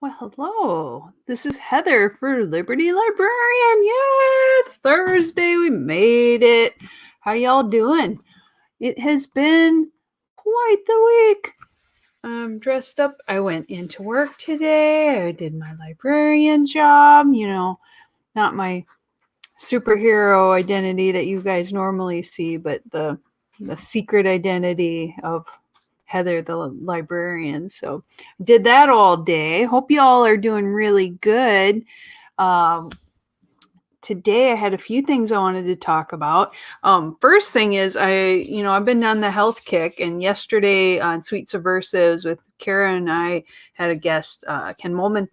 Well, hello. This is Heather for Liberty Librarian. Yeah, it's Thursday. We made it. How y'all doing? It has been quite the week. I'm dressed up. I went into work today. I did my librarian job, not my superhero identity that you guys normally see, but the secret identity of Heather, the librarian. So did that all day. Hope y'all are doing really good. Um, Today I had a few things I wanted to talk about. First thing is I've been on the health kick, and yesterday on Sweet Subversives with Kara and I had a guest, Ken Molman,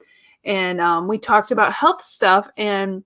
and we talked about health stuff. And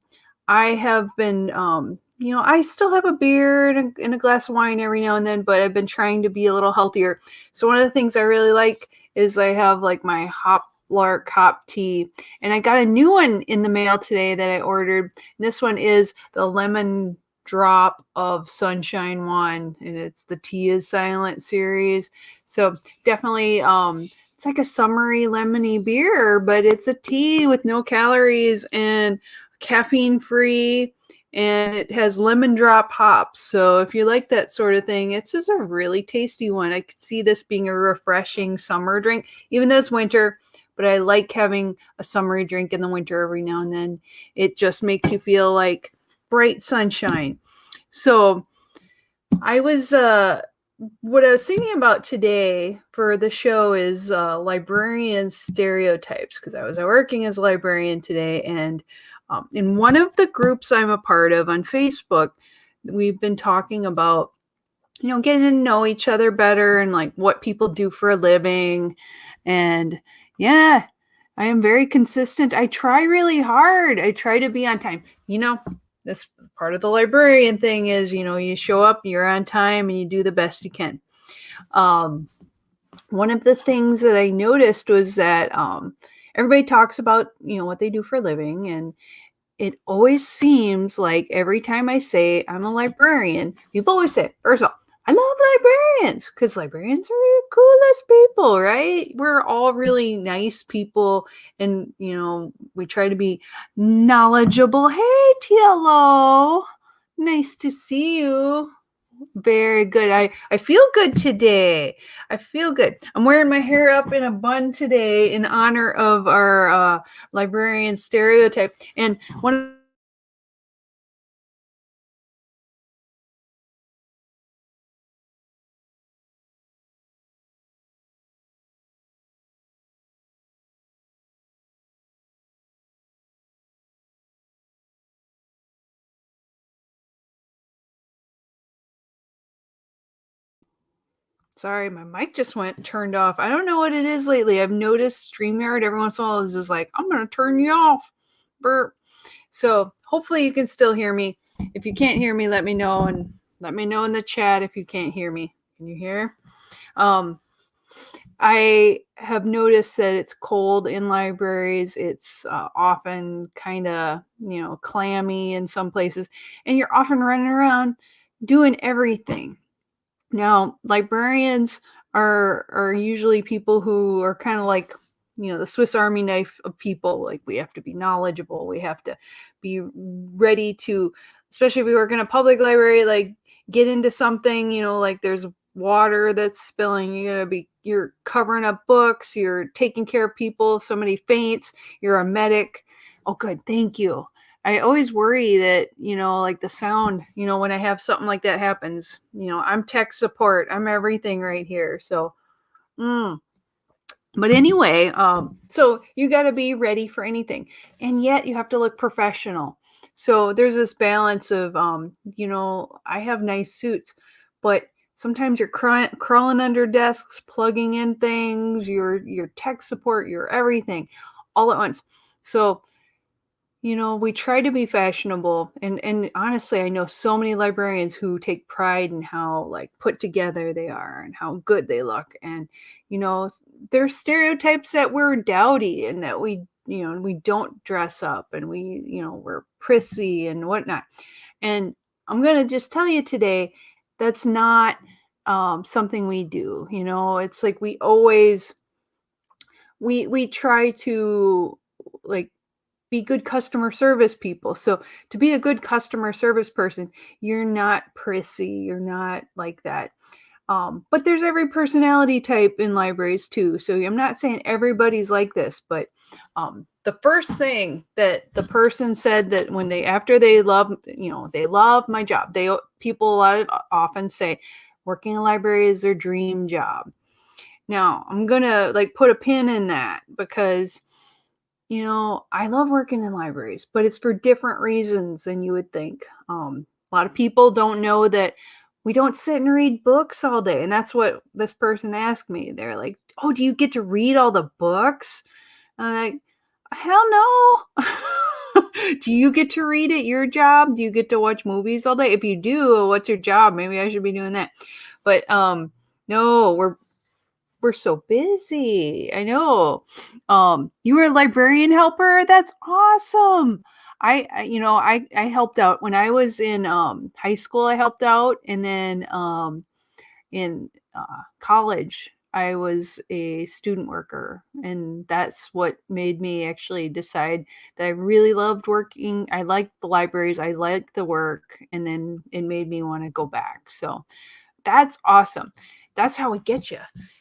I have been, I still have a beer and a glass of wine every now and then, but I've been trying to be a little healthier. So one of the things I really like is I have like my Hoplark hop tea, and I got a new one in the mail today that I ordered. This one is the lemon drop of sunshine one, and it's the Tea is Silent series. So definitely, it's like a summery lemony beer, but it's a tea with no calories and caffeine free, and it has lemon drop hops. So if you like that sort of thing, it's just a really tasty one. I could see this being a refreshing summer drink, even though it's winter. But I like having a summery drink in the winter every now and then. It just makes you feel like bright sunshine. So I was what I was thinking about today for the show is librarian stereotypes, because I was working as a librarian today, and in one of the groups I'm a part of on Facebook, we've been talking about getting to know each other better and like what people do for a living. And yeah, I am very consistent. I try really hard. I try to be on time. This part of the librarian thing is, you show up, you're on time, and you do the best you can. Um, One of the things that I noticed was that everybody talks about, what they do for a living. And it always seems like every time I say I'm a librarian, people always say, first of all, I love librarians, because librarians are the coolest people, right? We're all really nice people, and we try to be knowledgeable. Hey, TLO, nice to see you. Very good. I feel good today. I feel good. I'm wearing my hair up in a bun today in honor of our librarian stereotype. And one Sorry, my mic just went turned off. I don't know what it is lately. I've noticed StreamYard every once in a while is just like, I'm going to turn you off. Burp. So hopefully you can still hear me. If you can't hear me, let me know, and let me know in the chat if you can't hear me. Can you hear? Um, I have noticed that it's cold in libraries. It's often kind of, clammy in some places, and you're often running around doing everything. Now, librarians are usually people who are kind of like, the Swiss Army knife of people. Like, we have to be knowledgeable. We have to be ready to, especially if we work in a public library, like get into something, like there's water that's spilling. You're covering up books. You're taking care of people. If somebody faints, you're a medic. Oh, good. Thank you. I always worry that, like the sound, when I have something like that happens, I'm tech support. I'm everything right here. So, but anyway, so you got to be ready for anything, and yet you have to look professional. So there's this balance of, I have nice suits, but sometimes you're crawling under desks, plugging in things, your tech support, your everything all at once. So we try to be fashionable, and honestly, I know so many librarians who take pride in how like put together they are and how good they look. And there's stereotypes that we're dowdy and that we don't dress up, and we're prissy and whatnot. And I'm gonna just tell you today, that's not something we do. It's like we try to, like, be good customer service people. So to be a good customer service person, you're not prissy, you're not like that. But there's every personality type in libraries too. So I'm not saying everybody's like this, but the first thing that the person said, that when they, after they love, they love my job. People often say working in a library is their dream job. Now I'm gonna like put a pin in that, because I love working in libraries, but it's for different reasons than you would think. A lot of people don't know that we don't sit and read books all day. And that's what this person asked me. They're like, "Oh, do you get to read all the books?" I'm like, "Hell no." Do you get to read at your job? Do you get to watch movies all day? If you do, what's your job? Maybe I should be doing that. But no, we're so busy. I know. You were a librarian helper? That's awesome. I helped out when I was in high school. I helped out, and then in college, I was a student worker, and that's what made me actually decide that I really loved working. I liked the libraries, I liked the work, and then it made me want to go back. So that's awesome. That's how we get you.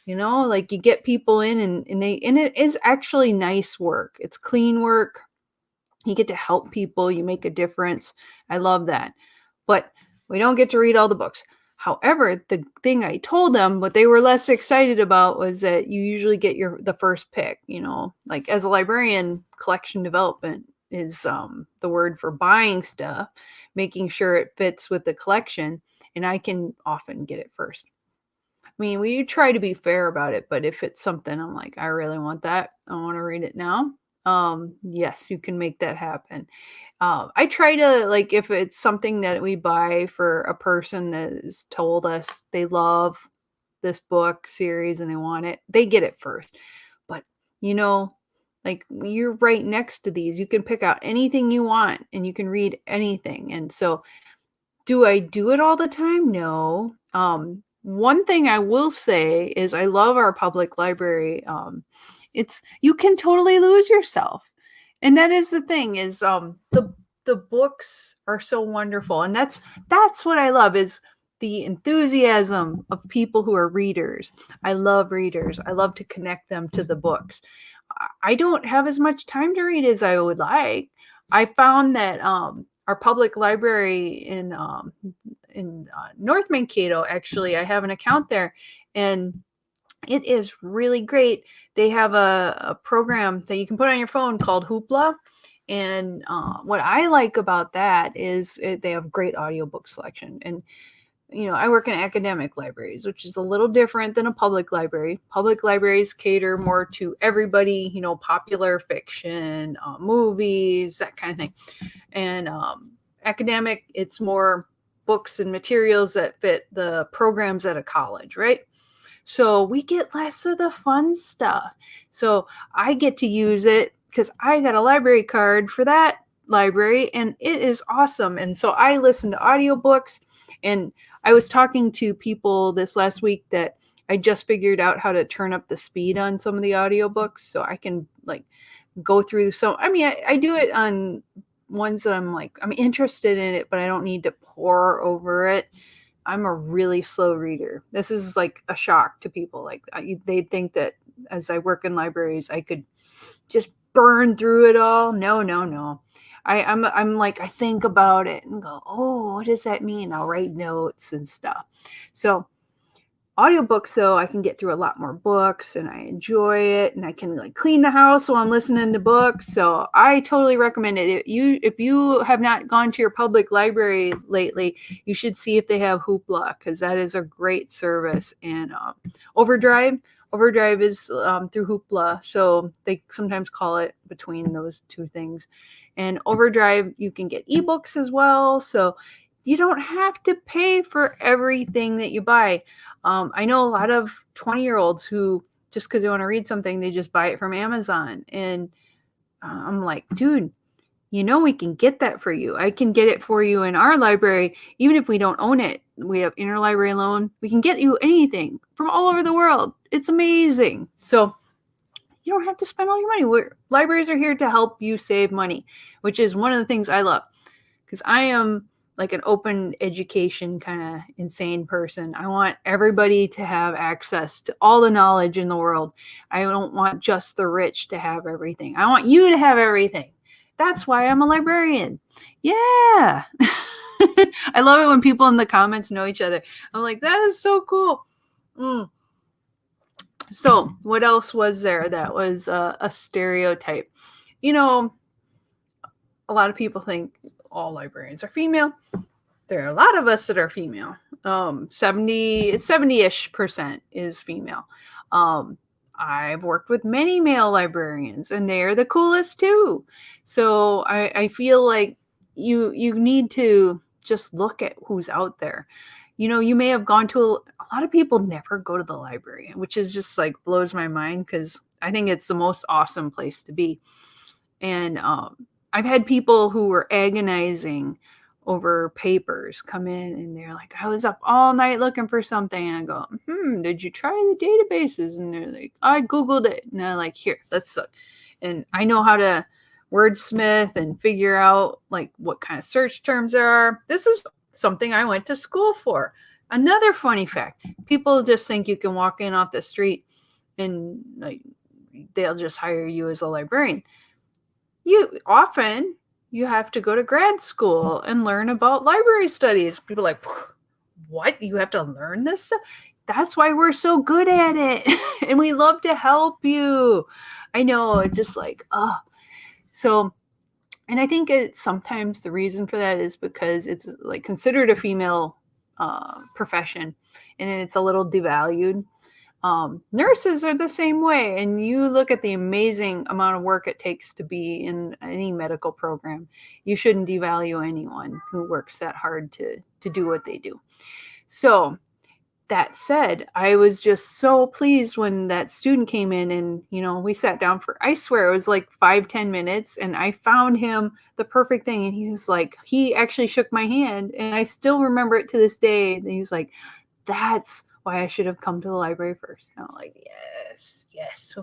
Like, you get people in, and it is actually nice work. It's clean work. You get to help people, you make a difference. I love that. But we don't get to read all the books. However, the thing I told them, what they were less excited about, was that you usually get the first pick. Like, as a librarian, collection development is the word for buying stuff, making sure it fits with the collection, and I can often get it first. I mean, we try to be fair about it, but if it's something I'm like, I really want that, I want to read it now. Yes, you can make that happen. I try to, like, if it's something that we buy for a person that has told us they love this book series and they want it, they get it first. But, like, you're right next to these. You can pick out anything you want and you can read anything. And so, do I do it all the time? No. One thing I will say is I love our public library. It's You can totally lose yourself. And that is the thing, is the books are so wonderful. And that's what I love, is the enthusiasm of people who are readers. I love readers. I love to connect them to the books. I don't have as much time to read as I would like. I found that our public library in North Mankato, actually, I have an account there, and it is really great. They have a program that you can put on your phone called Hoopla. And what I like about that is they have great audiobook selection. And I work in academic libraries, which is a little different than a public library. Public libraries cater more to everybody, popular fiction, movies, that kind of thing. And academic, it's more books and materials that fit the programs at a college, right? So we get less of the fun stuff. So I get to use it because I got a library card for that library, and it is awesome. And so I listen to audiobooks, and I was talking to people this last week that I just figured out how to turn up the speed on some of the audiobooks, so I can, like, go through some. I mean, I do it on ones that I'm interested in it, but I don't need to pour over it. I'm a really slow reader. This is like a shock to people. Like, they think that as I work in libraries, I could just burn through it all. No. I'm like, I think about it and go, oh, what does that mean? I'll write notes and stuff. So audiobooks, though, I can get through a lot more books, and I enjoy it, and I can, like, clean the house while I'm listening to books. So I totally recommend it. If you have not gone to your public library lately, you should see if they have Hoopla, because that is a great service. And Overdrive is through Hoopla, so they sometimes call it between those two things. And Overdrive, you can get ebooks as well, so you don't have to pay for everything that you buy. I know a lot of 20-year-olds who, just because they want to read something, they just buy it from Amazon. And I'm like, dude, we can get that for you. I can get it for you in our library. Even if we don't own it, we have interlibrary loan. We can get you anything from all over the world. It's amazing. So You don't have to spend all your money. Libraries are here to help you save money, which is one of the things I love, because I am like an open education kind of insane person. I want everybody to have access to all the knowledge in the world. I don't want just the rich to have everything. I want you to have everything. That's why I'm a librarian. Yeah. I love it when people in the comments know each other. I'm like, that is so cool. So, what else was there that was a stereotype? You know, a lot of people think all librarians are female. There are a lot of us that are female. 70-ish% is female. I've worked with many male librarians, and they're the coolest too. So I feel like you need to just look at who's out there. You may have gone to a lot of people never go to the library, which is just like blows my mind, because I think it's the most awesome place to be. And I've had people who were agonizing over papers come in, and they're like, I was up all night looking for something. And I go, did you try the databases? And they're like, I Googled it. And I'm like, here, let's look. And I know how to wordsmith and figure out like what kind of search terms there are. This is something I went to school for. Another funny fact, people just think you can walk in off the street and like they'll just hire you as a librarian. You have to go to grad school and learn about library studies. People are like, what? You have to learn this stuff? That's why we're so good at it. And we love to help you. I know, it's just like, So, and I think sometimes the reason for that is because it's like considered a female profession, and it's a little devalued. Nurses are the same way, and you look at the amazing amount of work it takes to be in any medical program. You shouldn't devalue anyone who works that hard to do what they do. So that said, I was just so pleased when that student came in, and we sat down for, I swear it was like 5-10 minutes, and I found him the perfect thing. And he was like, he actually shook my hand, and I still remember it to this day. And he was like, that's why I should have come to the library first. And I'm like, yes,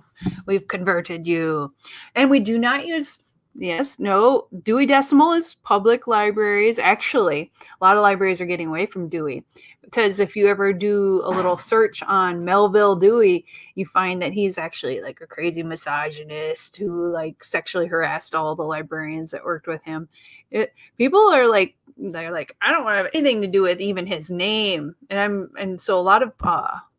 we've converted you. And we do not use, Dewey Decimal is public libraries. Actually, a lot of libraries are getting away from Dewey, because if you ever do a little search on Melville Dewey, you find that he's actually like a crazy misogynist who like sexually harassed all the librarians that worked with him. People are like, they're like, I don't want to have anything to do with even his name. And so a lot of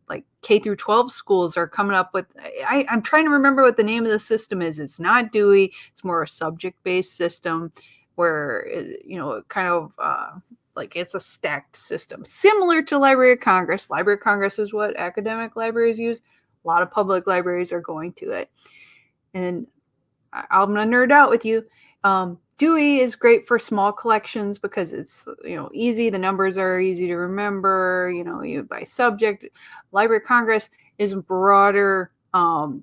like K through 12 schools are coming up with, I'm trying to remember what the name of the system is. It's not Dewey. It's more a subject-based system where, kind of like it's a stacked system, similar to Library of Congress. Library of Congress is what academic libraries use. A lot of public libraries are going to it. And I'm going to nerd out with you. Dewey is great for small collections because it's, easy. The numbers are easy to remember, you by subject. Library of Congress is broader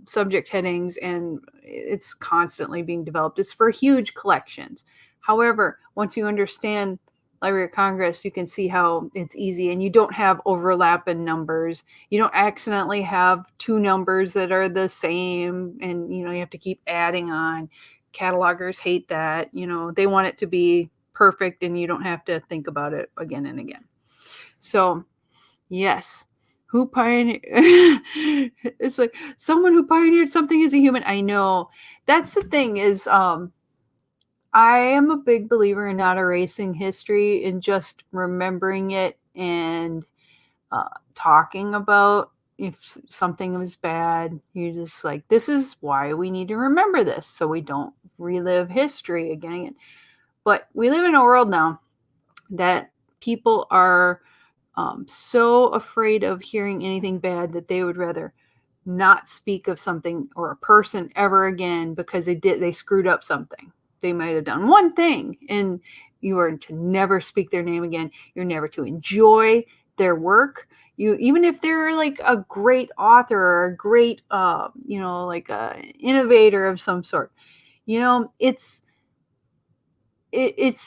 subject headings, and it's constantly being developed. It's for huge collections. However, once you understand Library of Congress, you can see how it's easy, and you don't have overlap in numbers. You don't accidentally have two numbers that are the same, and you have to keep adding on. Catalogers hate that. They want it to be perfect, and you don't have to think about it again and again. So, yes, who pioneered? It's like someone who pioneered something is a human. I know. That's the thing is, I am a big believer in not erasing history and just remembering it and talking about if something was bad. You're just like, this is why we need to remember this so we don't relive history again. But we live in a world now that people are so afraid of hearing anything bad that they would rather not speak of something or a person ever again because they screwed up something. They might have done one thing, and you are to never speak their name again. You're never to enjoy their work. Even if they're like a great author or a great, like a innovator of some sort, it's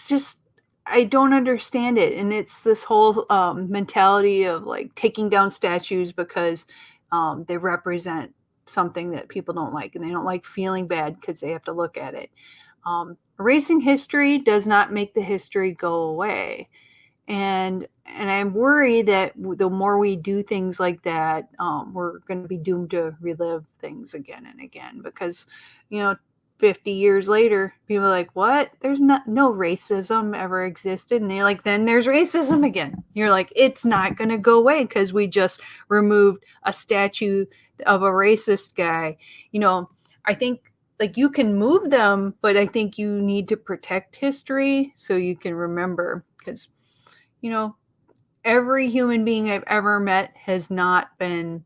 just, I don't understand it. And it's this whole mentality of like taking down statues because they represent something that people don't like, and they don't like feeling bad because they have to look at it. Erasing history does not make the history go away. And I'm worried that the more we do things like that, we're going to be doomed to relive things again and again, because, 50 years later, people are like, what? There's no racism ever existed. And they're like, then there's racism again. You're like, it's not going to go away because we just removed a statue of a racist guy. I think, like, you can move them, but I think you need to protect history so you can remember, because, every human being I've ever met has not been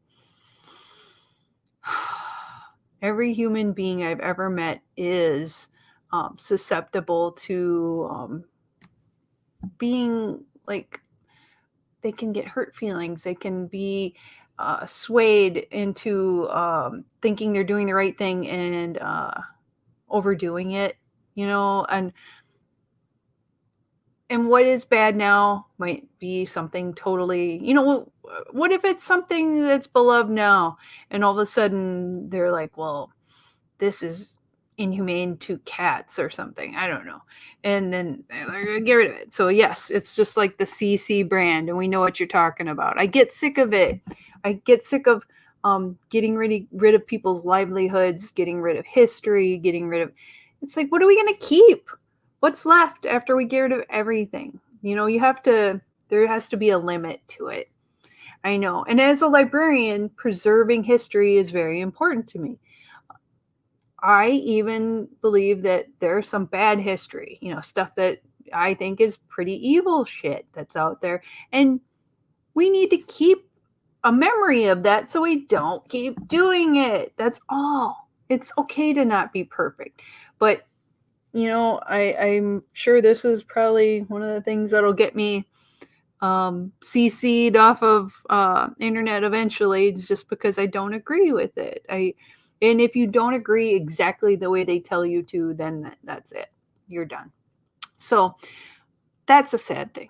every human being I've ever met is susceptible to being, like, they can get hurt feelings. They can be swayed into thinking they're doing the right thing and overdoing it, and what is bad now might be something totally, what if it's something that's beloved now, and all of a sudden they're like, well, this is inhumane to cats or something. I don't know. And then they're like, get rid of it. So yes, it's just like the CC brand, and we know what you're talking about. I get sick of it. I get sick of getting rid of people's livelihoods, getting rid of history, it's like, what are we going to keep? What's left after we get rid of everything? There has to be a limit to it. I know. And as a librarian, preserving history is very important to me. I even believe that there's some bad history, stuff that I think is pretty evil shit that's out there. And we need to keep a memory of that so we don't keep doing it. That's all. It's okay to not be perfect. But I'm sure this is probably one of the things that'll get me CC'd off of internet eventually, just because I don't agree with it. And if you don't agree exactly the way they tell you to, then that's it. You're done. So that's a sad thing.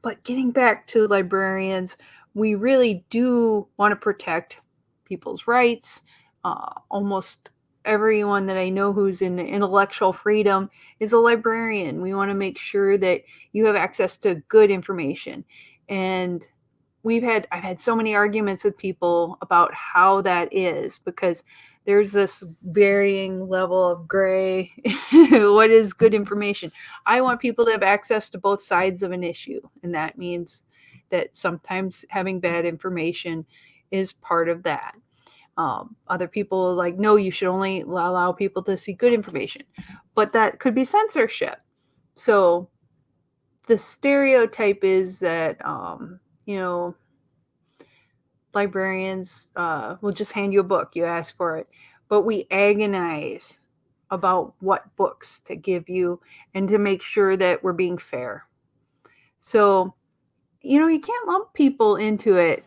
But getting back to librarians, we really do want to protect people's rights. Almost everyone that I know who's in intellectual freedom is a librarian. We want to make sure that you have access to good information. And I've had so many arguments with people about how that is, because there's this varying level of gray. What is good information? I want people to have access to both sides of an issue. And that means that sometimes having bad information is part of that. Other people are like, no, you should only allow people to see good information. But that could be censorship. So the stereotype is that, librarians will just hand you a book, you ask for it. But we agonize about what books to give you and to make sure that we're being fair. So you can't lump people into it.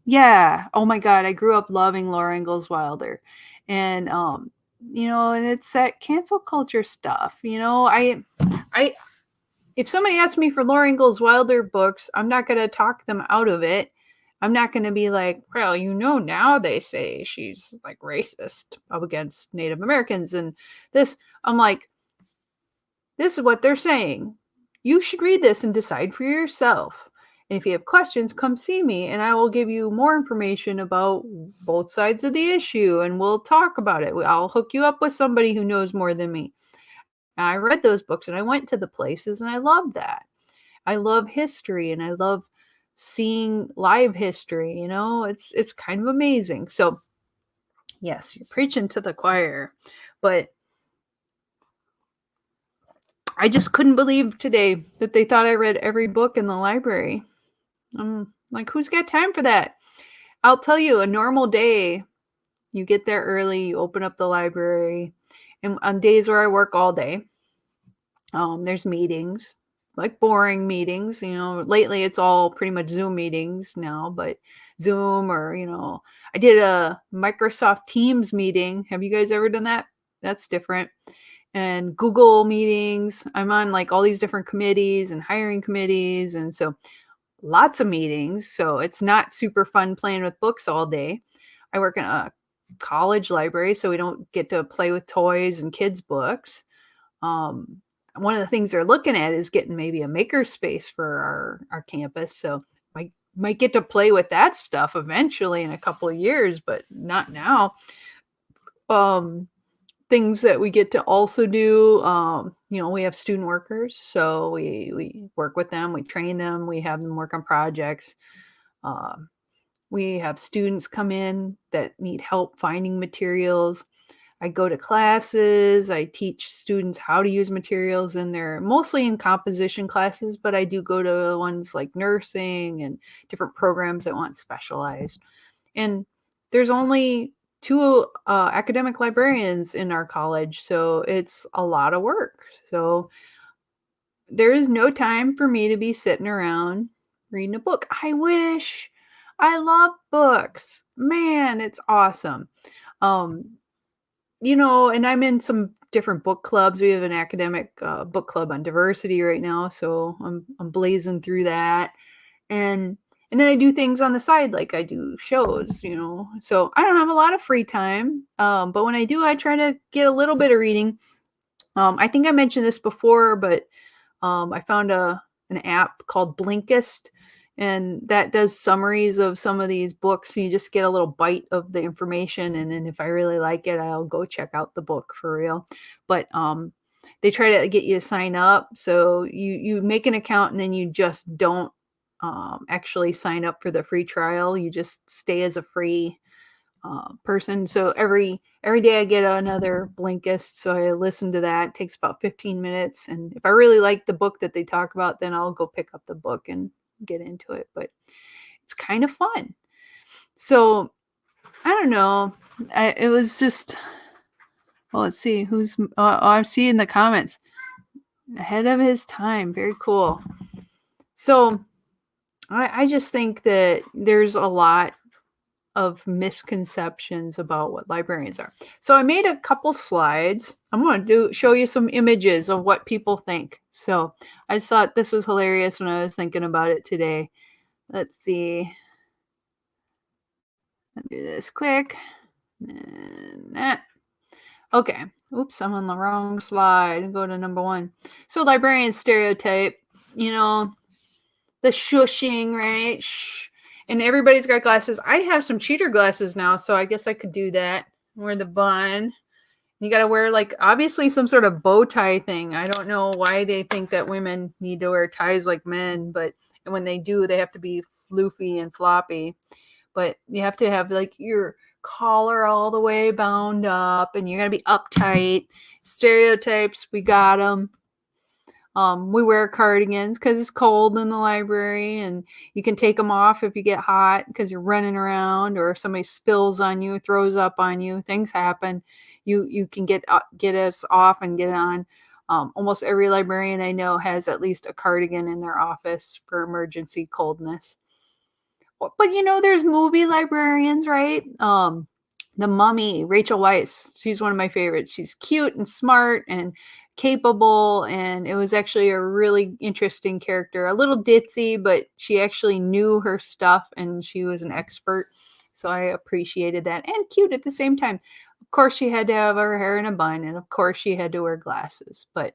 Yeah. Oh my God, I grew up loving Laura Ingalls Wilder, and and it's that cancel culture stuff. I if somebody asks me for Laura Ingalls Wilder books, I'm not going to talk them out of it. I'm not going to be like, well, now they say she's like racist up against Native Americans and this. I'm like, this is what they're saying. You should read this and decide for yourself. And if you have questions, come see me and I will give you more information about both sides of the issue and we'll talk about it. I'll hook you up with somebody who knows more than me. And I read those books and I went to the places and I love that. I love history and I love seeing live history. It's kind of amazing. So yes, you're preaching to the choir, but I just couldn't believe today that they thought I read every book in the library. I'm like, who's got time for that? I'll tell you, a normal day, you get there early, you open up the library, and on days where I work all day, there's meetings, like boring meetings. Lately it's all pretty much Zoom meetings now, but Zoom or, I did a Microsoft Teams meeting. Have you guys ever done that? That's different. And Google meetings. I'm on like all these different committees and hiring committees. And so lots of meetings. So it's not super fun playing with books all day. I work in a college library, so we don't get to play with toys and kids' books. Um, One of the things they're looking at is getting maybe a maker space for our campus. So might get to play with that stuff eventually in a couple of years, but not now. Um, Things that we get to also do, we have student workers, so we work with them, we train them, we have them work on projects. Um, we have students come in that need help finding materials. I go to classes, I teach students how to use materials in their mostly in composition classes, but I do go to ones like nursing and different programs that want specialized. And there's only two academic librarians in our college, so it's a lot of work. So there is no time for me to be sitting around reading a book. I wish. I love books. Man, it's awesome. Um, and I'm in some different book clubs. We have an academic book club on diversity right now, so I'm blazing through that. And then I do things on the side, like I do shows. So I don't have a lot of free time, but when I do, I try to get a little bit of reading. I think I mentioned this before, but I found an app called Blinkist, and that does summaries of some of these books. So you just get a little bite of the information, and then if I really like it, I'll go check out the book for real. But they try to get you to sign up, so you make an account, and then you just don't actually sign up for the free trial. You just stay as a free person. So every day I get another Blinkist, so I listen to that. It takes about 15 minutes, and if I really like the book that they talk about, then I'll go pick up the book and get into it. But it's kind of fun. So I don't know. It was just. Well, let's see who's. I see in the comments ahead of his time. Very cool. So I just think that there's a lot of misconceptions about what librarians are. So I made a couple slides. I'm going to show you some images of what people think. So I just thought this was hilarious when I was thinking about it today. Let's see. I'll do this quick. And that. Okay. Oops, I'm on the wrong slide. Go to number 1. So librarian stereotype, the shushing, right? Shh. And everybody's got glasses. I have some cheater glasses now, so I guess I could do that. Wear the bun. You got to wear, like, obviously some sort of bow tie thing. I don't know why they think that women need to wear ties like men, but when they do, they have to be floofy and floppy. But you have to have, like, your collar all the way bound up, and you got to be uptight. Stereotypes, we got them. We wear cardigans because it's cold in the library, and you can take them off if you get hot because you're running around, or if somebody spills on you, throws up on you. Things happen. You can get us off and get on. Almost every librarian I know has at least a cardigan in their office for emergency coldness. But there's movie librarians, right? The Mummy, Rachel Weisz. She's one of my favorites. She's cute and smart and capable, and it was actually a really interesting character. A little ditzy, but she actually knew her stuff, and she was an expert. So I appreciated that, and cute at the same time. Of course, she had to have her hair in a bun, and of course, she had to wear glasses. But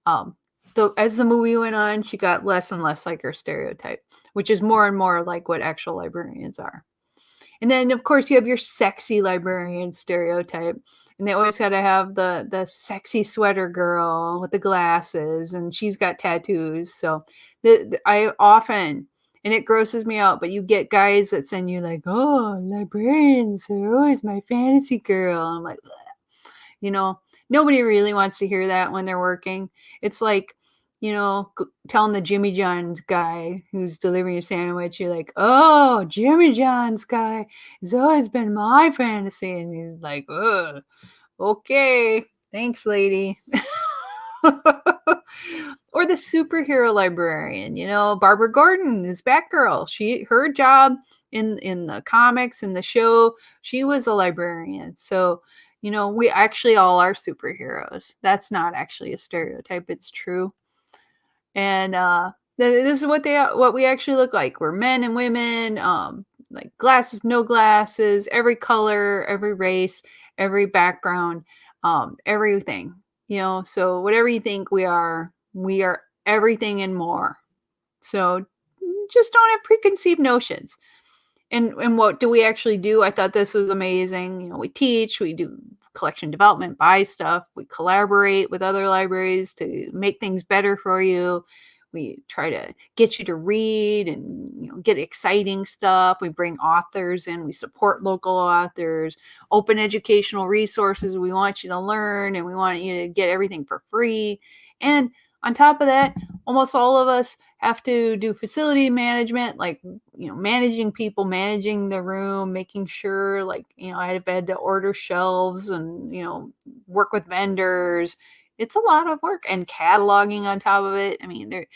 as the movie went on, she got less and less like her stereotype, which is more and more like what actual librarians are. And then, of course, you have your sexy librarian stereotype. And they always got to have the sexy sweater girl with the glasses, and she's got tattoos. So I often, and it grosses me out, but you get guys that send you like, oh, librarians are always my fantasy girl. I'm like, nobody really wants to hear that when they're working. It's like, telling the Jimmy John's guy who's delivering a sandwich, you're like, oh, Jimmy John's guy has always been my fantasy. And he's like, oh, okay, thanks, lady. Or the superhero librarian, Barbara Gordon is Batgirl. Her job in the comics and the show, she was a librarian. So, we actually all are superheroes. That's not actually a stereotype. It's true. And this is what we actually look like. We're men and women. like glasses, no glasses, every color, every race, every background, everything. So whatever you think we are everything and more. So just don't have preconceived notions. And what do we actually do? I thought this was amazing. We teach, we do collection development, buy stuff, we collaborate with other libraries to make things better for you. We try to get you to read and get exciting stuff. We bring authors in, we support local authors, open educational resources. We want you to learn and we want you to get everything for free. And on top of that, almost all of us have to do facility management, like managing people, managing the room, making sure, like I've had to order shelves and work with vendors. It's a lot of work, and cataloging on top of it. I mean, there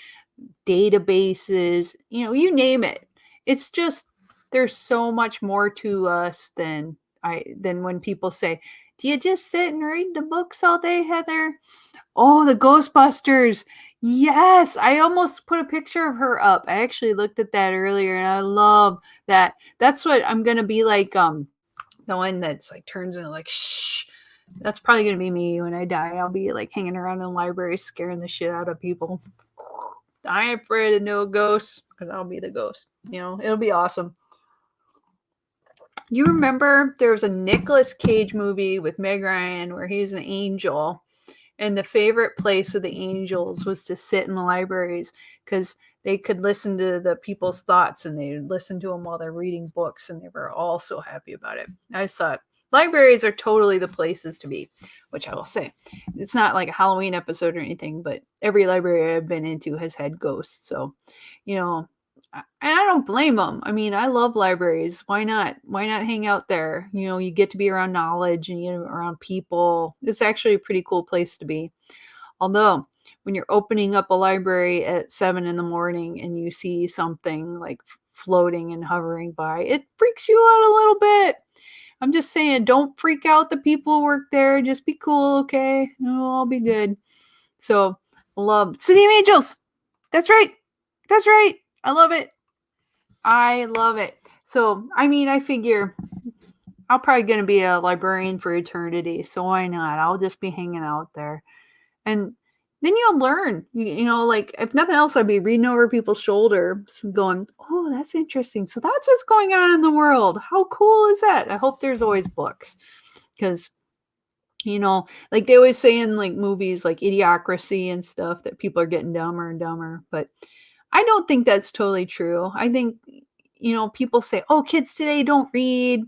databases, you name it. It's just there's so much more to us than when people say, "Do you just sit and read the books all day, Heather?" Oh, the Ghostbusters. Yes, I almost put a picture of her up. I actually looked at that earlier and I love that. That's what I'm gonna be like, the one that's like turns into like shh. That's probably gonna be me when I die. I'll be like hanging around in the library scaring the shit out of people. I ain't afraid of no ghosts because I'll be the ghost. It'll be awesome. You remember there was a Nicolas Cage movie with Meg Ryan where he's an angel, and the favorite place of the angels was to sit in the libraries because they could listen to the people's thoughts and they would listen to them while they're reading books, and they were all so happy about it. I just thought libraries are totally the places to be, which I will say. It's not like a Halloween episode or anything, but every library I've been into has had ghosts. So, you know, and I don't blame them. I mean, I love libraries. Why not? Why not hang out there? You get to be around knowledge and around people. It's actually a pretty cool place to be. Although, when you're opening up a library at 7 in the morning and you see something like floating and hovering by, it freaks you out a little bit. I'm just saying, don't freak out the people who work there. Just be cool, okay? No, I'll be good. So, love City of Angels. That's right. That's right. I love it. I love it. So, I mean, I figure I'm probably going to be a librarian for eternity. So, why not? I'll just be hanging out there. And then you'll learn. Like, if nothing else, I'd be reading over people's shoulders going, oh, that's interesting. So, that's what's going on in the world. How cool is that? I hope there's always books. Because, like they always say in like movies like Idiocracy and stuff that people are getting dumber and dumber. But I don't think that's totally true. I think, people say, oh, kids today don't read.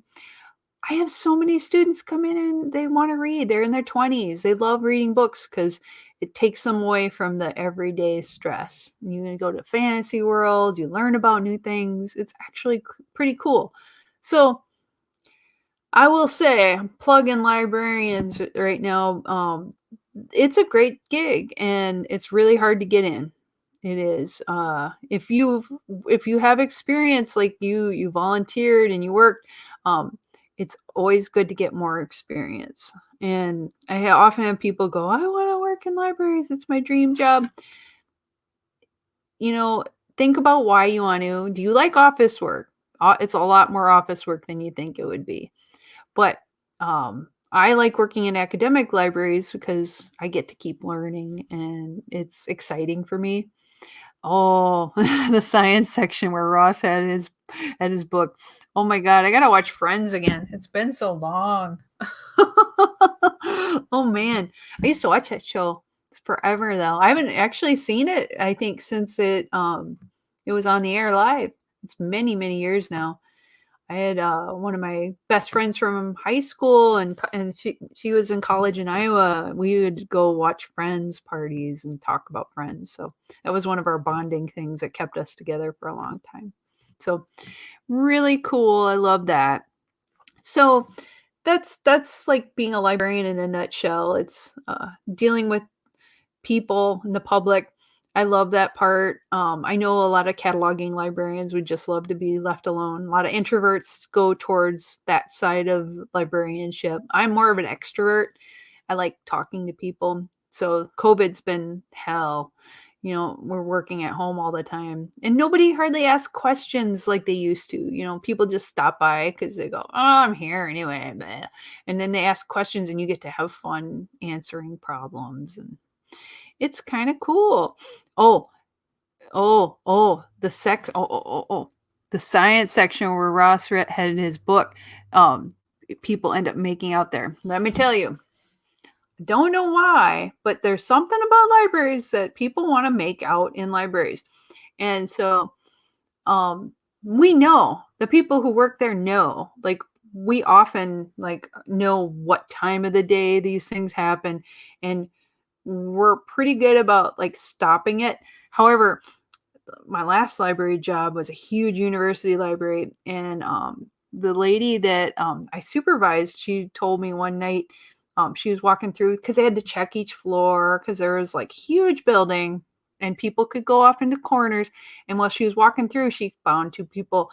I have so many students come in and they want to read. They're in their 20s. They love reading books because it takes them away from the everyday stress. You go to fantasy world, you learn about new things. It's actually pretty cool. So I will say, I'm plugging librarians right now. It's a great gig and it's really hard to get in. It is. If you have experience, like you volunteered and you worked, it's always good to get more experience. And I often have people go, I want to work in libraries. It's my dream job. Think about why you want to. Do you like office work? It's a lot more office work than you think it would be. But I like working in academic libraries because I get to keep learning and it's exciting for me. Oh, the science section where Ross had his book. Oh my God, I gotta watch Friends again. It's been so long. Oh man, I used to watch that show. It's forever though. I haven't actually seen it. I think since it was on the air live. It's many years now. I had one of my best friends from high school, and she was in college in Iowa. We would go watch Friends parties and talk about Friends. So that was one of our bonding things that kept us together for a long time. So really cool. I love that. So that's like being a librarian in a nutshell. It's dealing with people and the public. I love that part. I know a lot of cataloging librarians would just love to be left alone. A lot of introverts go towards that side of librarianship. I'm more of an extrovert. I like talking to people. So COVID's been hell. we're working at home all the time, and nobody hardly asks questions like they used to. People just stop by because they go, "Oh, I'm here anyway," bleh. And then they ask questions, and you get to have fun answering problems, and it's kind of cool. Oh, the science section where Ross had his book. People end up making out there. Let me tell you, don't know why, but there's something about libraries that people want to make out in libraries. And so we know, the people who work there know, like, we often like know what time of the day these things happen, and we're pretty good about like stopping it. However, my last library job was a huge university library, and the lady that I supervised, she told me one night, she was walking through because they had to check each floor because there was like huge building and people could go off into corners. And while she was walking through, she found two people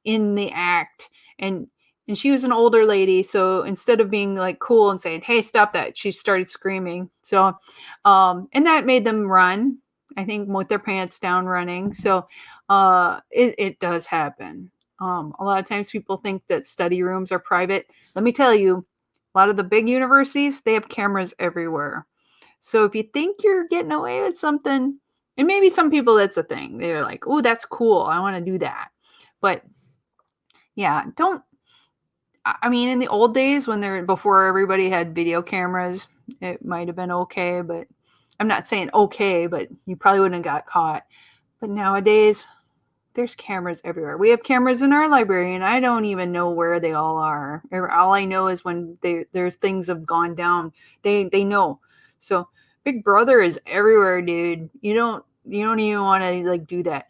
in the act, and she was an older lady, so instead of being like cool and saying, "Hey, stop that," she started screaming. So and that made them run, I think, with their pants down running. So it does happen. A lot of times people think that study rooms are private. Let me tell you, a lot of the big universities, they have cameras everywhere. So if you think you're getting away with something, and maybe some people, that's a thing. They're like, "Oh, that's cool. I want to do that." But yeah, don't. I mean, in the old days before everybody had video cameras, it might have been okay, but I'm not saying okay, but you probably wouldn't have got caught. But nowadays, there's cameras everywhere. We have cameras in our library, and I don't even know where they all are. All I know is when there's things have gone down, they know. So Big Brother is everywhere, dude. You don't even want to like do that.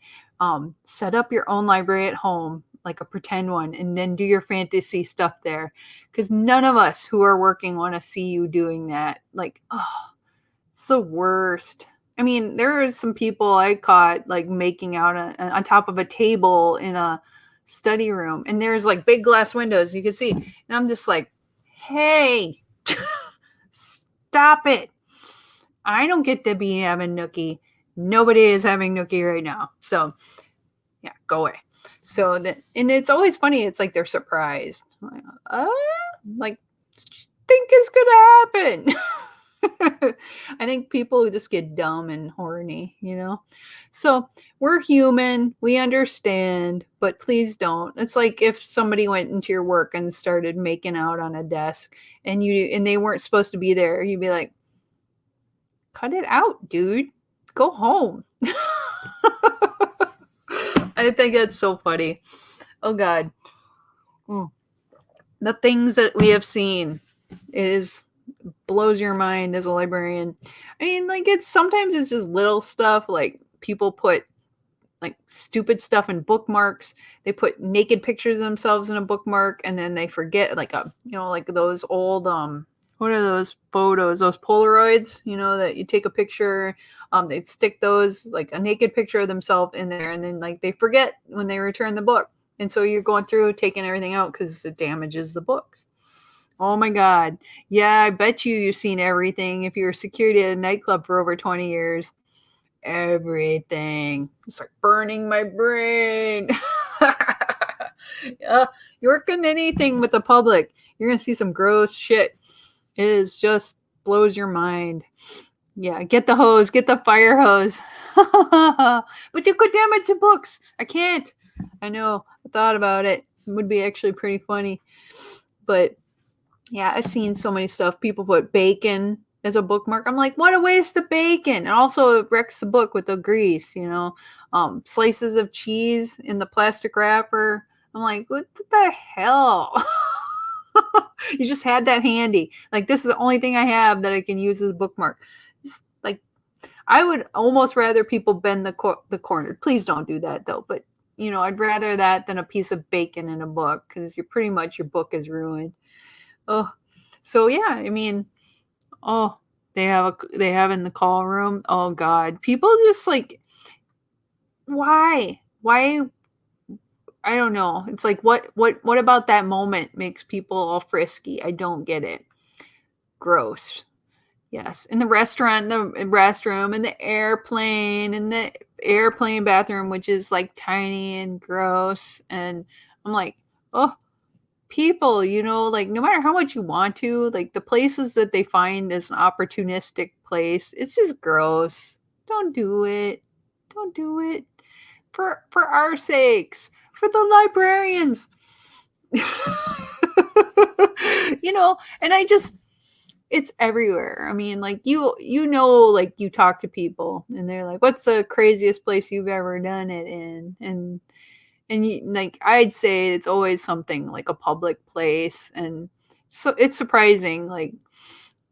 Set up your own library at home, like a pretend one, and then do your fantasy stuff there, because none of us who are working want to see you doing that. Like, oh, it's the worst. I mean, there are some people I caught like making out on top of a table in a study room, and there's like big glass windows you can see, and I'm just like, "Hey, stop it! I don't get to be having nookie. Nobody is having nookie right now. So yeah, go away." So that, and it's always funny. It's like they're surprised. Like, like, think it's gonna happen. I think people who just get dumb and horny. So we're human, we understand, but please don't. It's like if somebody went into your work and started making out on a desk, and they weren't supposed to be there, you'd be like, "Cut it out, dude. Go home." I think that's so funny. Oh God. Mm. The things that we have seen is blows your mind as a librarian. I mean, like, sometimes it's just little stuff, like people put like stupid stuff in bookmarks. They put naked pictures of themselves in a bookmark, and then they forget, like, like those old what are those photos, those Polaroids, that you take a picture, they'd stick those, like a naked picture of themselves in there, and then like they forget when they return the book. And so you're going through taking everything out because it damages the books. Oh my God. Yeah, I bet you've seen everything. If you're security at a nightclub for over 20 years, everything. It's like burning my brain. You work in anything with the public, you're going to see some gross shit. It is just blows your mind. Yeah, get the hose, get the fire hose. But you could damage the books. I can't. I know. I thought about it. It would be actually pretty funny. But yeah, I've seen so many stuff. People put bacon as a bookmark. I'm like, what a waste of bacon. And also it wrecks the book with the grease, slices of cheese in the plastic wrapper. I'm like, what the hell? You just had that handy. Like, this is the only thing I have that I can use as a bookmark. Just, like, I would almost rather people bend the corner. Please don't do that though. But I'd rather that than a piece of bacon in a book, because you're pretty much, your book is ruined. Oh, so yeah, I mean, oh, they have in the call room. Oh God, people just like, why? I don't know. It's like, what about that moment makes people all frisky? I don't get it. Gross. Yes, in the restaurant, the restroom, and the airplane, and the airplane bathroom, which is like tiny and gross. And I'm like, oh, people, like no matter how much you want to, like the places that they find as an opportunistic place, it's just gross. Don't do it. Don't do it. For our sakes, for the librarians. And it's everywhere. I mean, like like you talk to people and they're like, "What's the craziest place you've ever done it in?" Like I'd say it's always something like a public place, and so it's surprising. Like,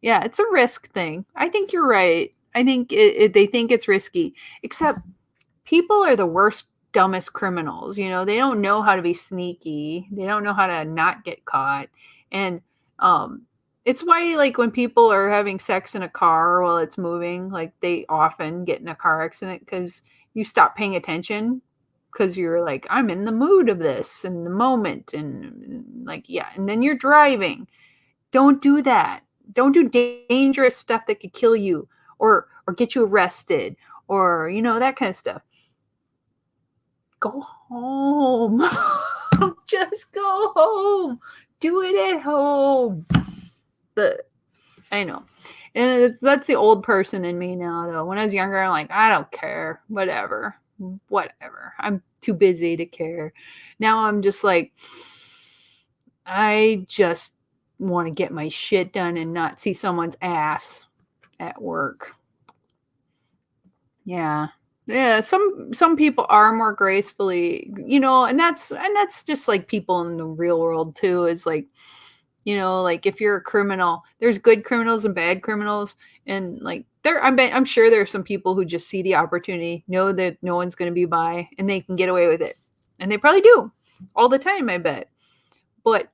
yeah, it's a risk thing. I think you're right. I think they think it's risky, except people are the worst, dumbest criminals. They don't know how to be sneaky. They don't know how to not get caught. And um, it's why, like, when people are having sex in a car while it's moving, like, they often get in a car accident because you stop paying attention because you're like, I'm in the mood of this and the moment. And like, yeah. And then you're driving. Don't do that. Don't do dangerous stuff that could kill you or get you arrested or, that kind of stuff. Go home. Just go home. Do it at home. I know. And that's the old person in me now, though. When I was younger, I'm like, I don't care. Whatever. I'm too busy to care. Now I'm just like, I just want to get my shit done and not see someone's ass at work. Yeah. Yeah, some people are more gracefully, and that's just like people in the real world too. Is like, like if you're a criminal, there's good criminals and bad criminals, and like I'm sure there are some people who just see the opportunity, know that no one's going to be by, and they can get away with it, and they probably do all the time, I bet. But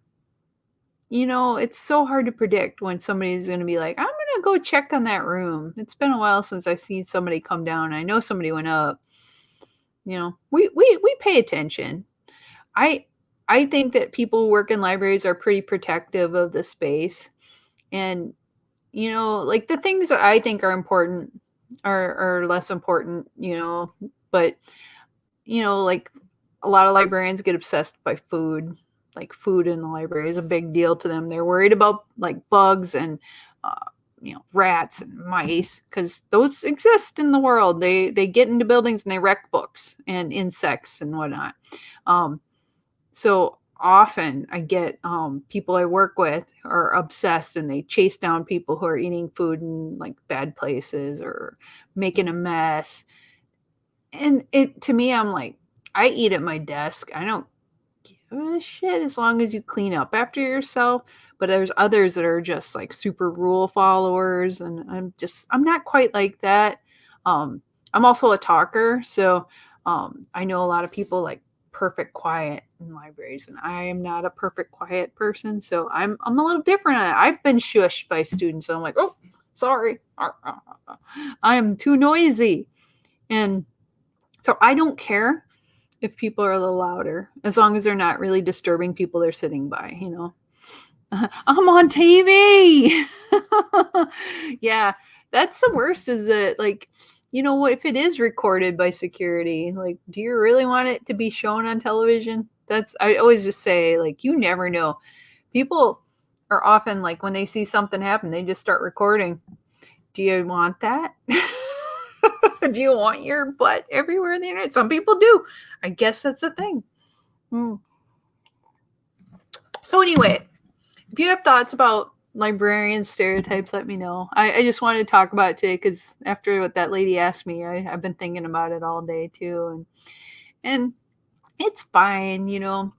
it's so hard to predict when somebody's going to be like, I'm going to go check on that room. It's been a while since I've seen somebody come down. I know somebody went up. We pay attention. I think that people who work in libraries are pretty protective of the space. And, like the things that I think are important are less important, but, like a lot of librarians get obsessed by food. Like food in the library is a big deal to them. They're worried about like bugs and rats and mice because those exist in the world. They get into buildings and they wreck books and insects and whatnot. So often I get people I work with are obsessed and they chase down people who are eating food in like bad places or making a mess. And to me, I'm like, I eat at my desk. I don't give a shit as long as you clean up after yourself. But there's others that are just like super rule followers, and I'm not quite like that. I'm also a talker, so I know a lot of people like perfect quiet in libraries, and I am not a perfect quiet person, so I'm a little different. I've been shushed by students, so I'm like, oh, sorry, I'm too noisy, and so I don't care if people are a little louder, as long as they're not really disturbing people they're sitting by, I'm on TV. Yeah, that's the worst is that, like, if it is recorded by security, like, do you really want it to be shown on television? I always just say, like, you never know. People are often like, when they see something happen, they just start recording. Do you want that? Do you want your butt everywhere on the internet? Some people do. I guess that's the thing. So anyway, if you have thoughts about librarian stereotypes, let me know. I just wanted to talk about it today because after what that lady asked me, I've been thinking about it all day too. And it's fine,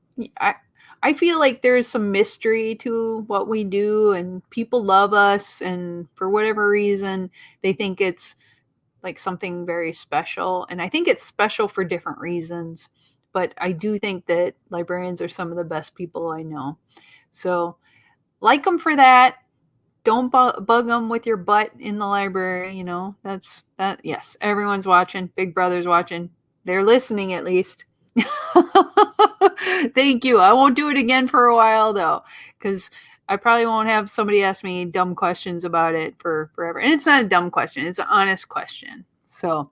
I feel like there's some mystery to what we do, and people love us, and for whatever reason, they think it's like something very special. And I think it's special for different reasons. But I do think that librarians are some of the best people I know. So like them for that. Don't bug them with your butt in the library. That's that. Yes, everyone's watching. Big Brother's watching. They're listening at least. Thank you. I won't do it again for a while though, because I probably won't have somebody ask me dumb questions about it for forever. And it's not a dumb question, it's an honest question. So,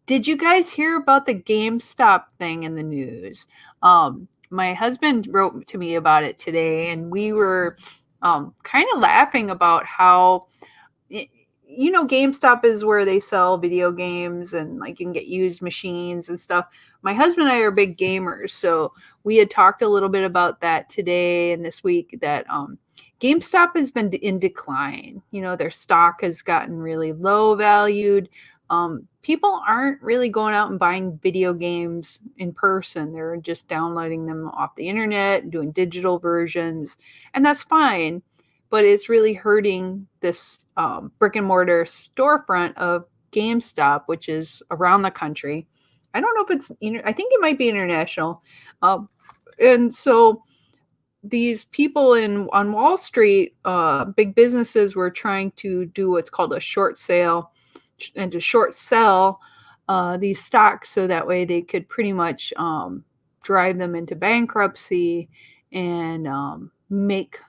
did you guys hear about the GameStop thing in the news? My husband wrote to me about it today, and we were kind of laughing about how, GameStop is where they sell video games and like you can get used machines and stuff. My husband and I are big gamers, so we had talked a little bit about that today and this week that GameStop has been in decline. Their stock has gotten really low valued. People aren't really going out and buying video games in person. They're just downloading them off the internet and doing digital versions, and that's fine. But it's really hurting this brick and mortar storefront of GameStop, which is around the country. I don't know if it's, I think it might be international. And so these people on Wall Street, big businesses were trying to do what's called a short sale and to short sell these stocks so that way they could pretty much drive them into bankruptcy and make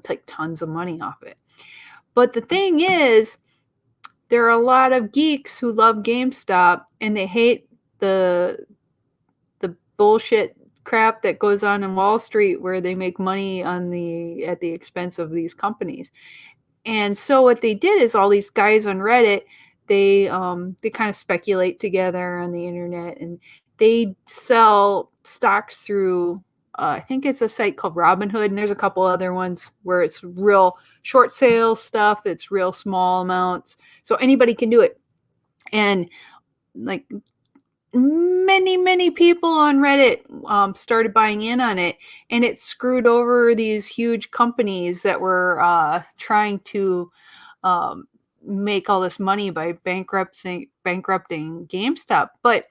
like tons of money off it. But the thing is, there are a lot of geeks who love GameStop and they hate the bullshit crap that goes on in Wall Street where they make money at the expense of these companies. And so what they did is all these guys on Reddit, they kind of speculate together on the internet and they sell stocks through I think it's a site called Robinhood, and there's a couple other ones where it's real short sale stuff. It's real small amounts, so anybody can do it. And like many people on Reddit started buying in on it, and it screwed over these huge companies that were trying to make all this money by bankrupting GameStop. But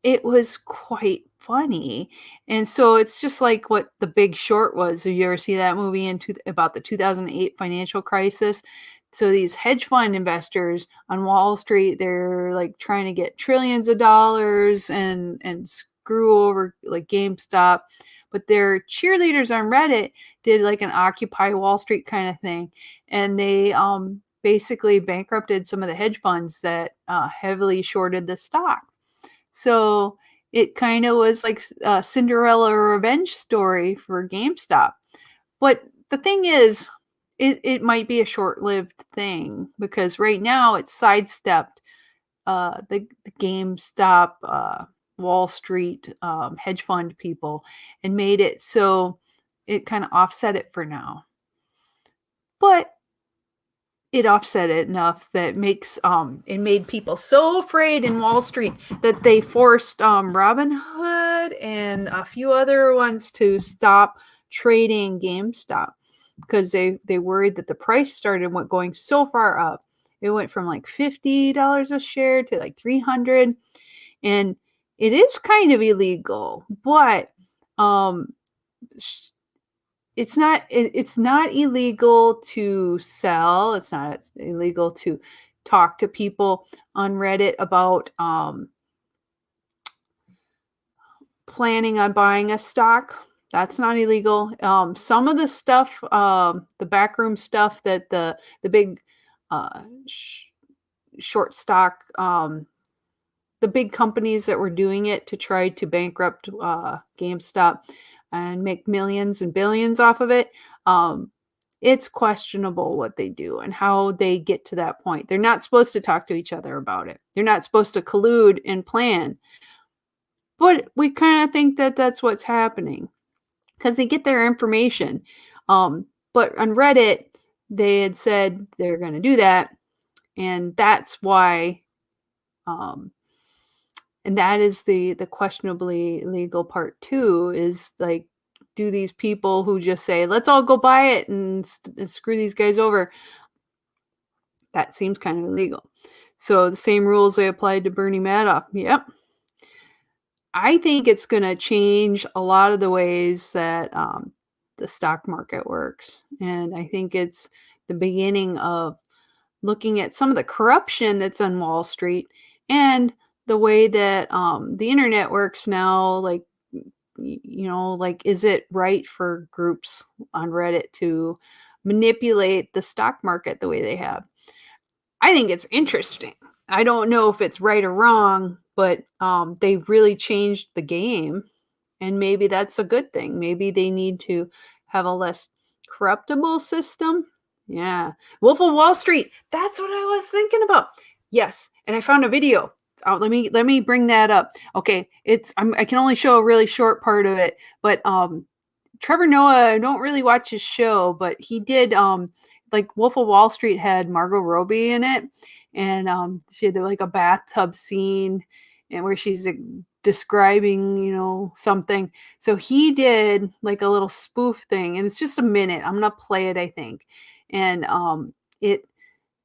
it was quite funny. And so it's just like what The Big Short was. Did you ever see that movie about the 2008 financial crisis? So these hedge fund investors on Wall Street, they're like trying to get trillions of dollars and screw over like GameStop. But their cheerleaders on Reddit did like an Occupy Wall Street kind of thing. And they basically bankrupted some of the hedge funds that heavily shorted the stock. So it kind of was like a Cinderella revenge story for GameStop. But the thing is, it might be a short-lived thing because right now it's sidestepped the GameStop, Wall Street hedge fund people and made it so it kind of offset it for now. But it offset it enough that it made people so afraid in Wall Street that they forced Robinhood and a few other ones to stop trading GameStop because they worried that the price started going so far up. It went from like $50 a share to like $300, and it is kind of illegal, but it's not illegal to sell. It's not illegal to talk to people on Reddit about planning on buying a stock. That's not illegal. Some of the stuff, the backroom stuff that the big short stock, the big companies that were doing it to try to bankrupt GameStop and make millions and billions off of it, it's questionable what they do and how they get to that point. They're not supposed to talk to each other about it. They're not supposed to collude and plan. But we kind of think that that's what's happening because they get their information. But on Reddit, they had said they're going to do that. And that's why, and that is the questionably legal part too, is like, do these people who just say, let's all go buy it and screw these guys over, that seems kind of illegal. So the same rules they applied to Bernie Madoff. Yep. I think it's going to change a lot of the ways that the stock market works. And I think it's the beginning of looking at some of the corruption that's on Wall Street and the way that the internet works now. Like like, is it right for groups on Reddit to manipulate the stock market the way they have? I think it's interesting. I don't know if it's right or wrong, but they really changed the game, and maybe that's a good thing. Maybe they need to have a less corruptible system. Yeah. Wolf of Wall Street. That's what I was thinking about. Yes, and I found a video. Let me bring that up. Okay, I can only show a really short part of it, but Trevor Noah, I don't really watch his show, but he did like Wolf of Wall Street had Margot Robbie in it, and she had like a bathtub scene, and where she's like, describing something. So he did like a little spoof thing, and it's just a minute. I'm gonna play it, I think, and it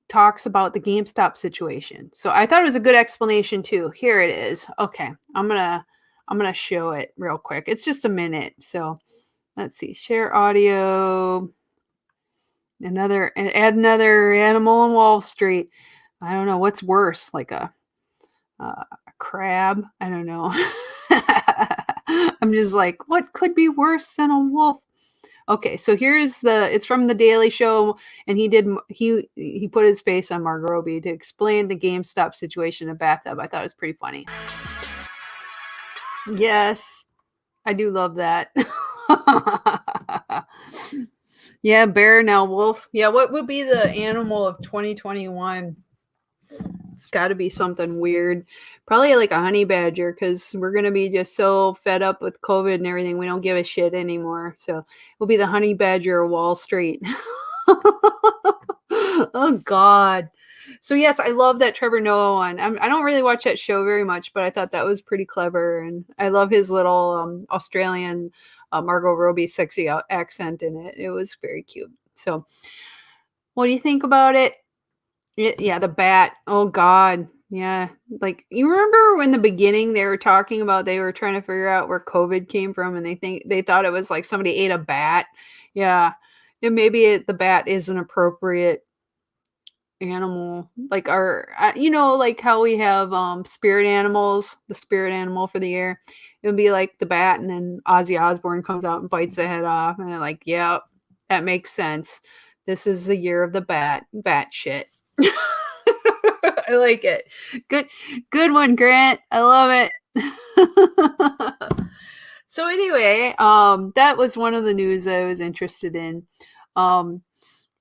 talks about the GameStop situation. So I thought it was a good explanation too. Here it is. Okay, I'm gonna show it real quick. It's just a minute. So let's see. Share audio. Add another animal on Wall Street. I don't know what's worse, like a crab. I don't know. I'm just like, what could be worse than a wolf? Okay, so it's from the Daily Show, and he put his face on Margot Robbie to explain the GameStop situation in a bathtub. I thought it was pretty funny. Yes, I do love that. Yeah, bear now wolf. Yeah, what would be the animal of 2021? It's got to be something weird. Probably like a honey badger, because we're going to be just so fed up with COVID and everything. We don't give a shit anymore. So we'll be the honey badger of Wall Street. Oh, God. So, yes, I love that Trevor Noah one. I don't really watch that show very much, but I thought that was pretty clever. And I love his little Australian Margot Robbie sexy accent in it. It was very cute. So, what do you think about it? Yeah, the bat. Oh God. Yeah. Like, you remember when the beginning they were talking about they were trying to figure out where COVID came from, and they thought it was like somebody ate a bat. Yeah. And maybe the bat is an appropriate animal. Like like how we have spirit animals, the spirit animal for the year. It would be like the bat, and then Ozzy Osbourne comes out and bites the head off, and they're like, yeah, that makes sense. This is the year of the bat shit. I like it. Good one, Grant. I love it. So anyway, that was one of the news I was interested in.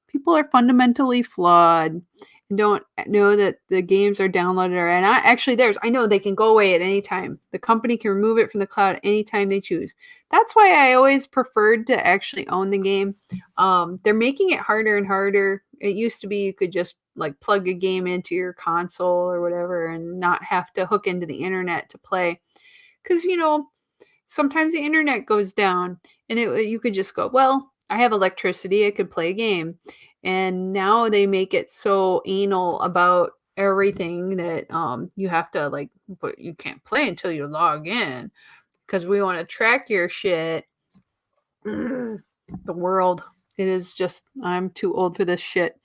People are fundamentally flawed and don't know that the games are downloaded or not. Actually, I know they can go away at any time. The company can remove it from the cloud anytime they choose. That's why I always preferred to actually own the game. They're making it harder and harder. It used to be you could just like plug a game into your console or whatever and not have to hook into the internet to play. Because, sometimes the internet goes down, and you could just go, well, I have electricity, I could play a game. And now they make it so anal about everything that you have to but you can't play until you log in, because we want to track your shit. The world. It is just, I'm too old for this shit.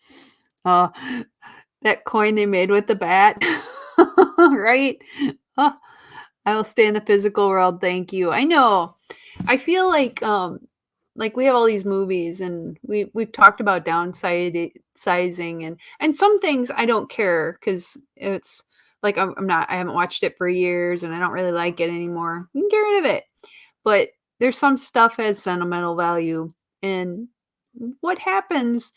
That coin they made with the bat, right? I will stay in the physical world. Thank you. I know. I feel like we have all these movies, and we've talked about downsizing, and some things I don't care, because it's like I haven't watched it for years, and I don't really like it anymore. You can get rid of it. But there's some stuff has sentimental value, and what happens,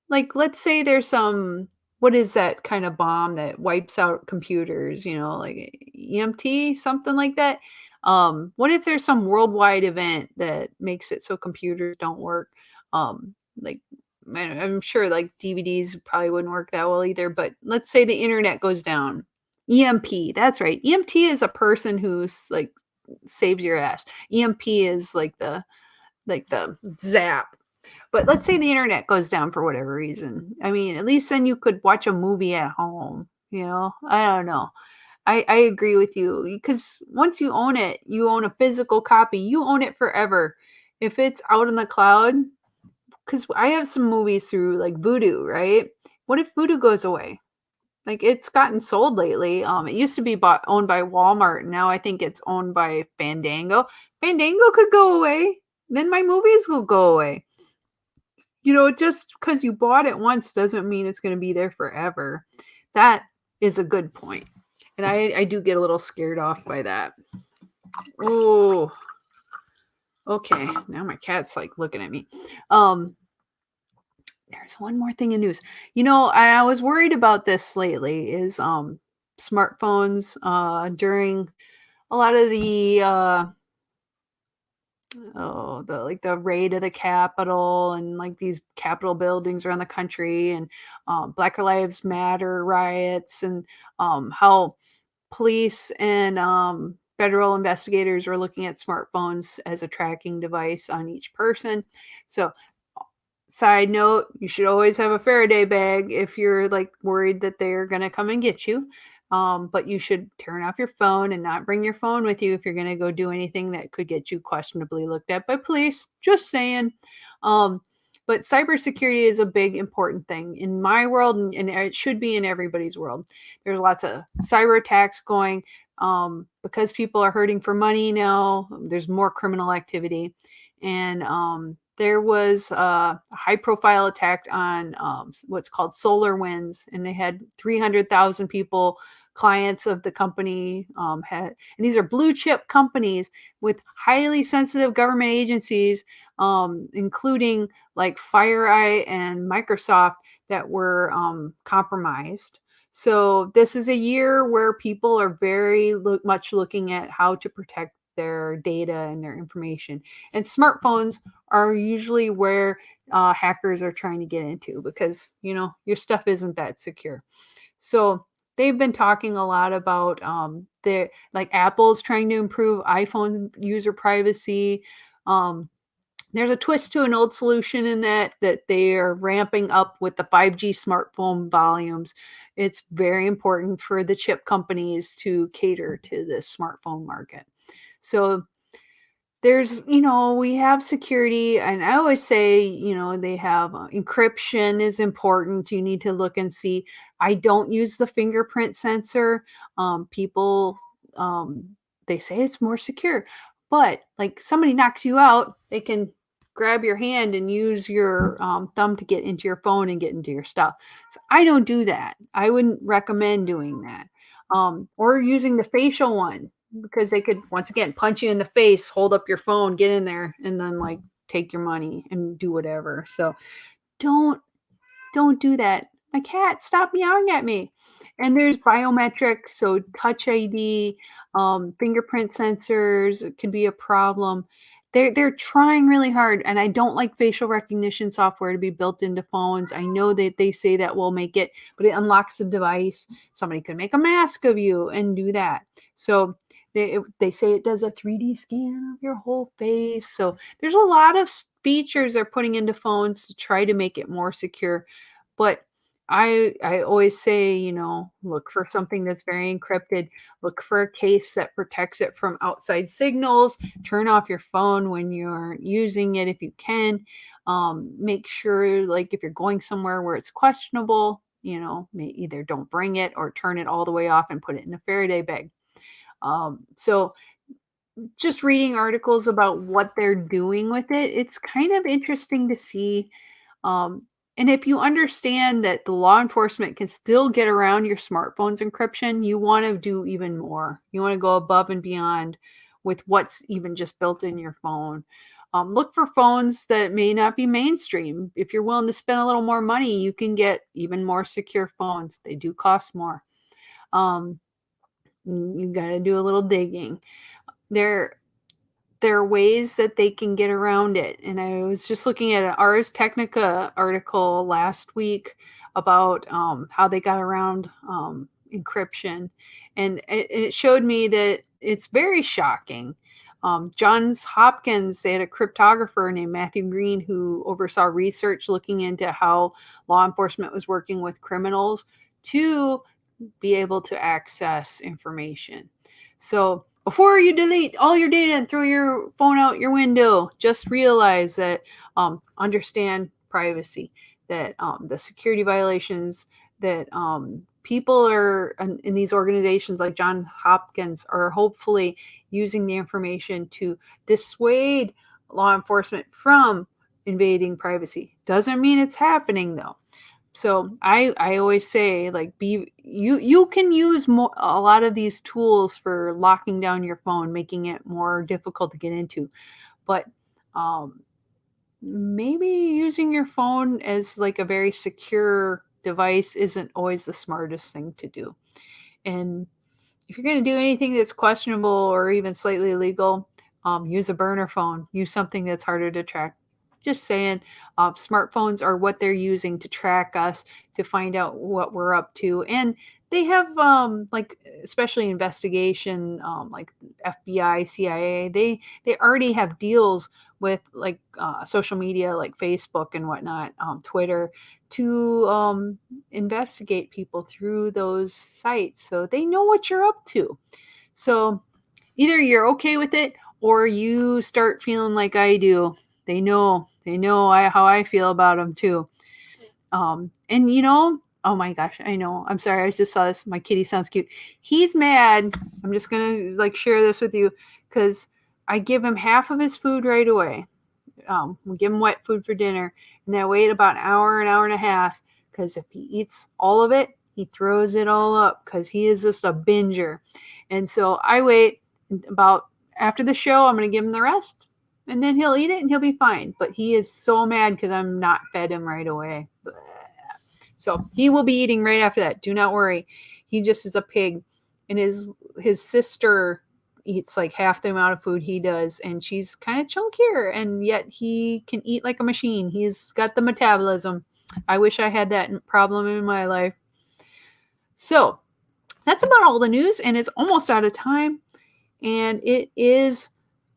like, let's say there's some, what is that kind of bomb that wipes out computers, like EMT, something like that. What if there's some worldwide event that makes it so computers don't work? Like, I'm sure like DVDs probably wouldn't work that well either, but let's say the internet goes down. EMP, that's right. EMT is a person who's like saves your ass. EMP is like the zap. But let's say the internet goes down for whatever reason. I mean, at least then you could watch a movie at home. I don't know. I agree with you, because once you own it, you own a physical copy. You own it forever. If it's out in the cloud, because I have some movies through like Voodoo, right? What if Voodoo goes away? like it's gotten sold lately. It used to be owned by Walmart. Now I think it's owned by Fandango. Fandango could go away. Then my movies will go away. Just because you bought it once doesn't mean it's going to be there forever. That is a good point. And I do get a little scared off by that. Oh, okay. Now my cat's like looking at me. There's one more thing in news. I was worried about this lately is smartphones during a lot of the the raid of the Capitol and like these Capitol buildings around the country and Black Lives Matter riots and how police and federal investigators were looking at smartphones as a tracking device on each person. So side note, you should always have a Faraday bag if you're like worried that they're going to come and get you. But you should turn off your phone and not bring your phone with you if you're going to go do anything that could get you questionably looked at by police. Just saying. But cybersecurity is a big important thing in my world, and it should be in everybody's world. There's lots of cyber attacks going because people are hurting for money now. There's more criminal activity. And there was a high-profile attack on what's called SolarWinds, and they had 300,000 people, clients of the company, and these are blue chip companies with highly sensitive government agencies, including like FireEye and Microsoft, that were compromised. So this is a year where people are very much looking at how to protect their data and their information. And smartphones are usually where hackers are trying to get into because, your stuff isn't that secure. So they've been talking a lot about like Apple's trying to improve iPhone user privacy. There's a twist to an old solution in that they are ramping up with the 5G smartphone volumes. It's very important for the chip companies to cater to this smartphone market. So there's, we have security, and I always say, they have encryption is important. You need to look and see. I don't use the fingerprint sensor. People, they say it's more secure, but like somebody knocks you out, they can grab your hand and use your thumb to get into your phone and get into your stuff. So I don't do that. I wouldn't recommend doing that. Or using the facial one, because they could once again punch you in the face, hold up your phone, get in there, and then like take your money and do whatever. So don't do that. My cat, stop meowing at me. And there's biometric, so touch ID, fingerprint sensors can be a problem. They're trying really hard, and I don't like facial recognition software to be built into phones. I know that they say that will make it, but it unlocks the device. Somebody could make a mask of you and do that. So they say it does a 3D scan of your whole face. So there's a lot of features they're putting into phones to try to make it more secure. But I always say, look for something that's very encrypted. Look for a case that protects it from outside signals. Turn off your phone when you're using it if you can. Make sure, like, if you're going somewhere where it's questionable, either don't bring it or turn it all the way off and put it in a Faraday bag. So just reading articles about what they're doing with it, it's kind of interesting to see. And if you understand that the law enforcement can still get around your smartphone's encryption, you want to do even more. You want to go above and beyond with what's even just built in your phone. Look for phones that may not be mainstream. If you're willing to spend a little more money, you can get even more secure phones. They do cost more. You got to do a little digging. There are ways that they can get around it. And I was just looking at an Ars Technica article last week about how they got around encryption. And it showed me that it's very shocking. Johns Hopkins, they had a cryptographer named Matthew Green who oversaw research looking into how law enforcement was working with criminals to be able to access information. So before you delete all your data and throw your phone out your window, just realize that understand privacy, that the security violations that people are in these organizations like John Hopkins are hopefully using the information to dissuade law enforcement from invading privacy. Doesn't mean it's happening though. So I always say, like, you can use a lot of these tools for locking down your phone, making it more difficult to get into, but um, maybe using your phone as like a very secure device isn't always the smartest thing to do. And if you're going to do anything that's questionable or even slightly illegal, use a burner phone. Use something that's harder to track. Just saying, smartphones are what they're using to track us, to find out what we're up to. And they have, like, especially investigation, like FBI, CIA, they already have deals with like social media like Facebook and whatnot, Twitter, to investigate people through those sites. So they know what you're up to. So either you're okay with it or you start feeling like I do. They know how I feel about them too. And oh my gosh, I know. I'm sorry. I just saw this. My kitty sounds cute. He's mad. I'm just going to like share this with you because I give him half of his food right away. We give him wet food for dinner, and then I wait about an hour and a half, because if he eats all of it, he throws it all up because he is just a binger. And so I wait about after the show, I'm going to give him the rest, and then he'll eat it and he'll be fine. But he is so mad because I'm not fed him right away. So he will be eating right after that. Do not worry. He just is a pig. And his sister eats like half the amount of food he does, and she's kind of chunkier, and yet he can eat like a machine. He's got the metabolism. I wish I had that problem in my life. So that's about all the news, and it's almost out of time, and it is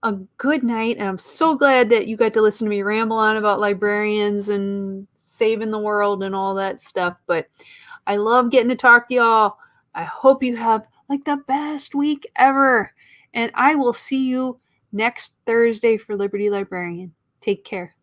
a good night, and I'm so glad that you got to listen to me ramble on about librarians and saving the world and all that stuff. But I love getting to talk to y'all. I hope you have like the best week ever. And I will see you next Thursday for Liberty Librarian. Take care.